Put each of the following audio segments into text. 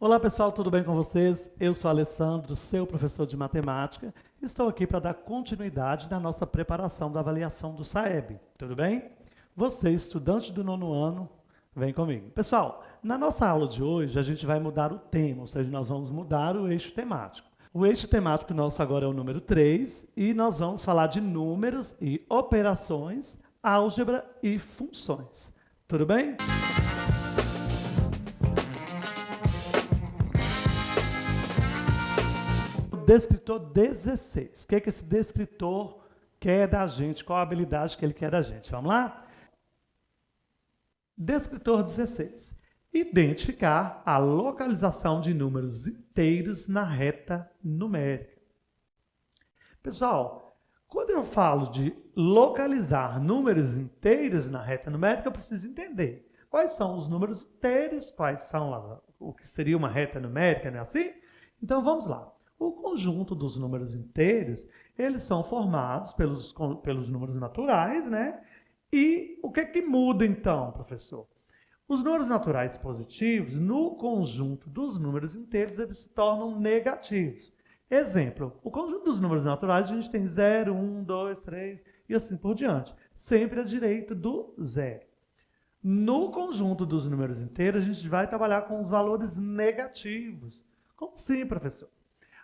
Olá pessoal, tudo bem com vocês? Eu sou Alessandro, seu professor de matemática. Estou aqui para dar continuidade na nossa preparação da avaliação do SAEB. Tudo bem? Você, estudante do nono ano, vem comigo. Pessoal, na nossa aula de hoje a gente vai mudar o tema, ou seja, nós vamos mudar o eixo temático. O eixo temático nosso agora é o número 3 e nós vamos falar de números e operações, álgebra e funções. Tudo bem? Descritor 16. O que esse descritor quer da gente? Qual a habilidade que ele quer da gente? Vamos lá? Descritor 16. Identificar a localização de números inteiros na reta numérica. Pessoal, quando eu falo de localizar números inteiros na reta numérica, eu preciso entender quais são os números inteiros, quais são o que seria uma reta numérica, não é assim? Então vamos lá. O conjunto dos números inteiros, eles são formados pelos números naturais, né? E o que é que muda então, professor? Os números naturais positivos, no conjunto dos números inteiros, eles se tornam negativos. Exemplo, o conjunto dos números naturais, a gente tem 0, 1, 2, 3 e assim por diante. Sempre à direita do zero. No conjunto dos números inteiros, a gente vai trabalhar com os valores negativos. Como assim, professor?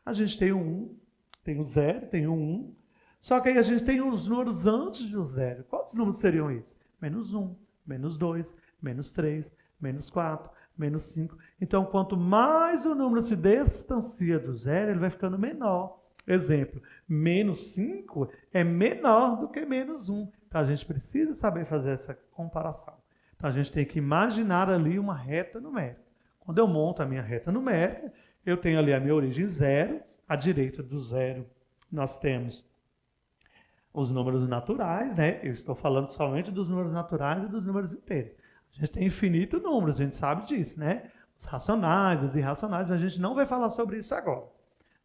A gente tem o 1, tem o 0, tem o 1. Só que aí a gente tem os números antes do 0. Quais números seriam esses? Menos 1, menos 2, menos 3, menos 4, menos 5. Então, quanto mais o número se distancia do 0, ele vai ficando menor. Exemplo, menos 5 é menor do que menos 1. Então, a gente precisa saber fazer essa comparação. Então, a gente tem que imaginar ali uma reta numérica. Quando eu monto a minha reta numérica, eu tenho ali a minha origem 0, à direita do 0 nós temos os números naturais, né? Eu estou falando somente dos números naturais e dos números inteiros. A gente tem infinito números, a gente sabe disso, né? Os racionais, os irracionais, mas a gente não vai falar sobre isso agora,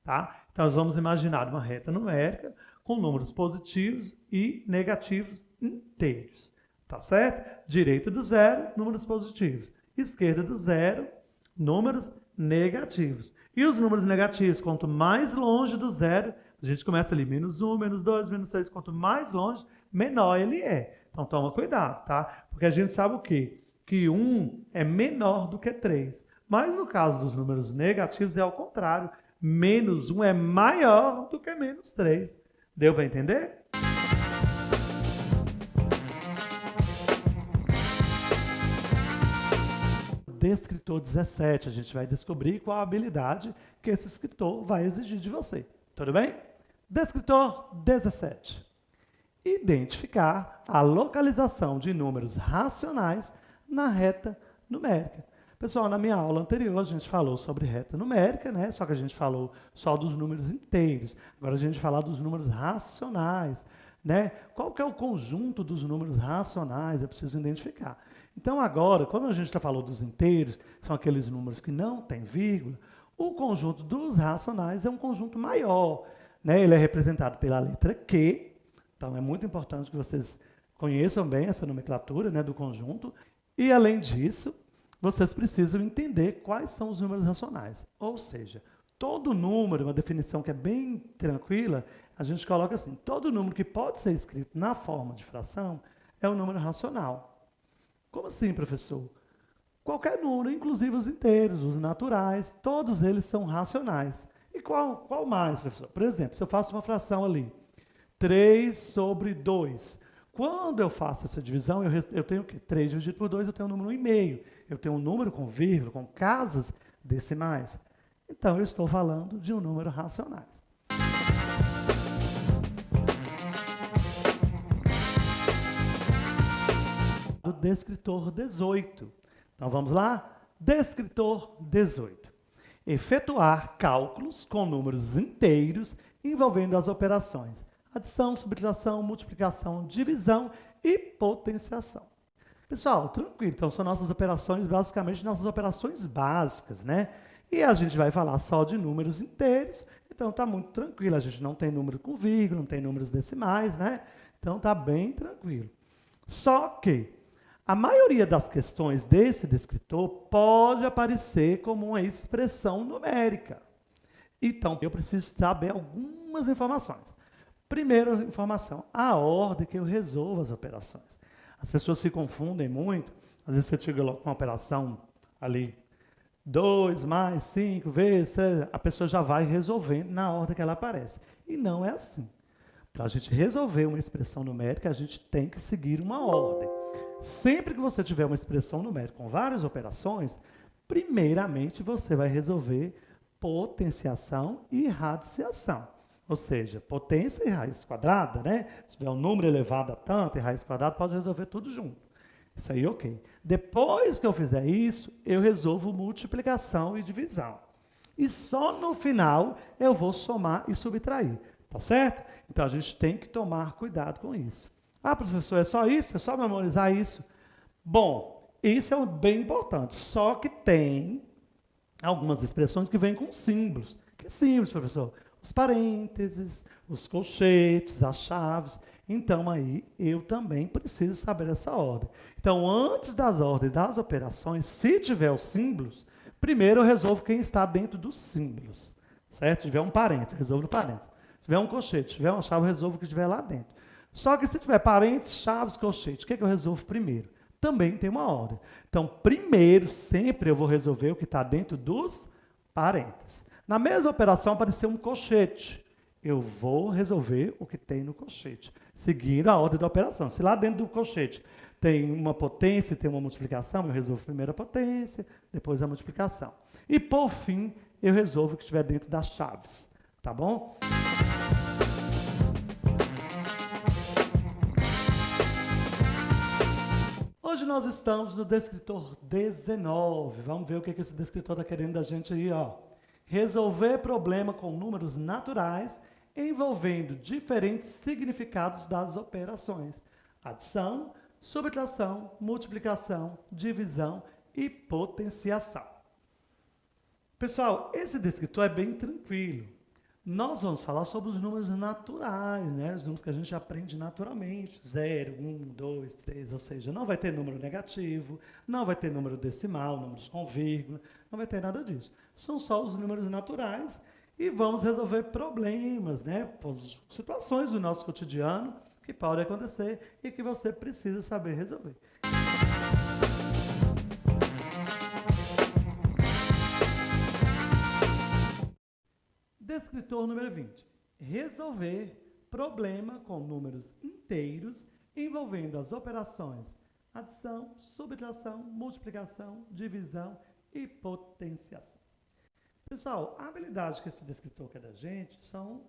tá? Então, nós vamos imaginar uma reta numérica com números positivos e negativos inteiros, tá certo? Direita do 0, números positivos. Esquerda do 0, números negativos. E os números negativos, quanto mais longe do 0, a gente começa ali, menos 1, menos 2, menos 3, quanto mais longe, menor ele é. Então, toma cuidado, tá? Porque a gente sabe o quê? Que 1 é menor do que 3. Mas no caso dos números negativos é ao contrário. Menos 1 é maior do que menos 3. Deu para entender? Descritor 17, a gente vai descobrir qual a habilidade que esse escritor vai exigir de você. Tudo bem? Descritor 17. Identificar a localização de números racionais na reta numérica. Pessoal, na minha aula anterior a gente falou sobre reta numérica, né? Só que a gente falou só dos números inteiros. Agora a gente vai falar dos números racionais, né? Qual que é o conjunto dos números racionais? Eu preciso identificar. Então agora, quando a gente falou dos inteiros, são aqueles números que não têm vírgula, o conjunto dos racionais é um conjunto maior, né? Ele é representado pela letra Q, então é muito importante que vocês conheçam bem essa nomenclatura, né, do conjunto, e além disso, vocês precisam entender quais são os números racionais. Ou seja, todo número, uma definição que é bem tranquila, a gente coloca assim, todo número que pode ser escrito na forma de fração é um número racional. Como assim, professor? Qualquer número, inclusive os inteiros, os naturais, todos eles são racionais. E qual mais, professor? Por exemplo, se eu faço uma fração ali, 3 sobre 2. Quando eu faço essa divisão, eu tenho o quê? 3 dividido por 2, eu tenho um número 1,5. Eu tenho um número com vírgula, com casas decimais. Então, eu estou falando de um número racionais. O descritor 18. Então, vamos lá? Descritor 18. Efetuar cálculos com números inteiros envolvendo as operações adição, subtração, multiplicação, divisão e potenciação. Pessoal, tranquilo. Então, são nossas operações, basicamente, nossas operações básicas, né? E a gente vai falar só de números inteiros, então tá muito tranquilo. A gente não tem número com vírgula, não tem números decimais, né? Então, tá bem tranquilo. Só que A maioria das questões desse descritor pode aparecer como uma expressão numérica. Então, eu preciso saber algumas informações. Primeira informação, a ordem que eu resolvo as operações. As pessoas se confundem muito. Às vezes você chega com uma operação ali, 2 mais 5 vezes, a pessoa já vai resolvendo na ordem que ela aparece. E não é assim. Para a gente resolver uma expressão numérica, a gente tem que seguir uma ordem. Sempre que você tiver uma expressão numérica com várias operações, primeiramente você vai resolver potenciação e radiciação. Ou seja, potência e raiz quadrada, né? Se tiver um número elevado a tanto e raiz quadrada, pode resolver tudo junto. Isso aí, ok. Depois que eu fizer isso, eu resolvo multiplicação e divisão. E só no final eu vou somar e subtrair. Tá certo? Então a gente tem que tomar cuidado com isso. Ah, professor, é só isso? É só memorizar isso? Bom, isso é bem importante. Só que tem algumas expressões que vêm com símbolos. Que símbolos, professor? Os parênteses, os colchetes, as chaves. Então, aí, eu também preciso saber essa ordem. Então, antes das ordens das operações, se tiver os símbolos, primeiro eu resolvo quem está dentro dos símbolos. Certo? Se tiver um parênteses, resolvo no parênteses. Se tiver um colchete, se tiver uma chave, eu resolvo o que estiver lá dentro. Só que se tiver parênteses, chaves, colchete, o que eu resolvo primeiro? Também tem uma ordem. Então, primeiro, sempre eu vou resolver o que está dentro dos parênteses. Na mesma operação apareceu um colchete. Eu vou resolver o que tem no colchete, seguindo a ordem da operação. Se lá dentro do colchete tem uma potência e tem uma multiplicação, eu resolvo primeiro a potência, depois a multiplicação. E, por fim, eu resolvo o que estiver dentro das chaves. Tá bom? Hoje nós estamos no descritor 19. Vamos ver o que esse descritor está querendo da gente aí, ó. Resolver problema com números naturais envolvendo diferentes significados das operações. Adição, subtração, multiplicação, divisão e potenciação. Pessoal, esse descritor é bem tranquilo. Nós vamos falar sobre os números naturais, né? Os números que a gente aprende naturalmente. 0, 1, 2, 3, ou seja, não vai ter número negativo, não vai ter número decimal, números com vírgula, não vai ter nada disso. São só os números naturais e vamos resolver problemas, né? Situações do nosso cotidiano que podem acontecer e que você precisa saber resolver. Descritor número 20. Resolver problema com números inteiros envolvendo as operações adição, subtração, multiplicação, divisão e potenciação. Pessoal, a habilidade que esse descritor quer da gente são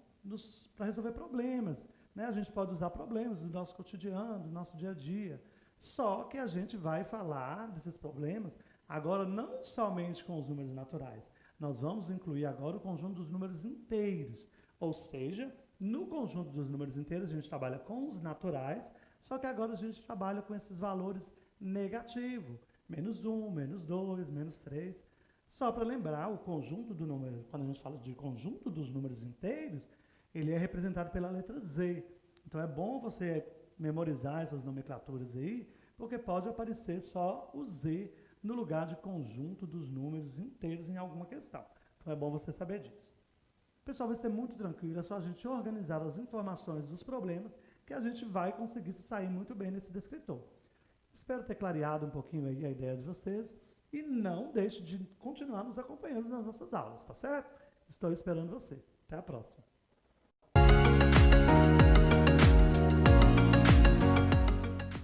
para resolver problemas. Né? A gente pode usar problemas do nosso cotidiano, do nosso dia a dia. Só que a gente vai falar desses problemas agora não somente com os números naturais. Nós vamos incluir agora o conjunto dos números inteiros. Ou seja, no conjunto dos números inteiros a gente trabalha com os naturais, só que agora a gente trabalha com esses valores negativos. Menos 1, menos 2, menos 3. Só para lembrar, o conjunto do número, quando a gente fala de conjunto dos números inteiros, ele é representado pela letra Z. Então é bom você memorizar essas nomenclaturas aí, porque pode aparecer só o Z no lugar de conjunto dos números inteiros em alguma questão. Então é bom você saber disso. Pessoal, vai ser muito tranquilo, é só a gente organizar as informações dos problemas que a gente vai conseguir se sair muito bem nesse descritor. Espero ter clareado um pouquinho aí a ideia de vocês e não deixe de continuar nos acompanhando nas nossas aulas, tá certo? Estou esperando você. Até a próxima.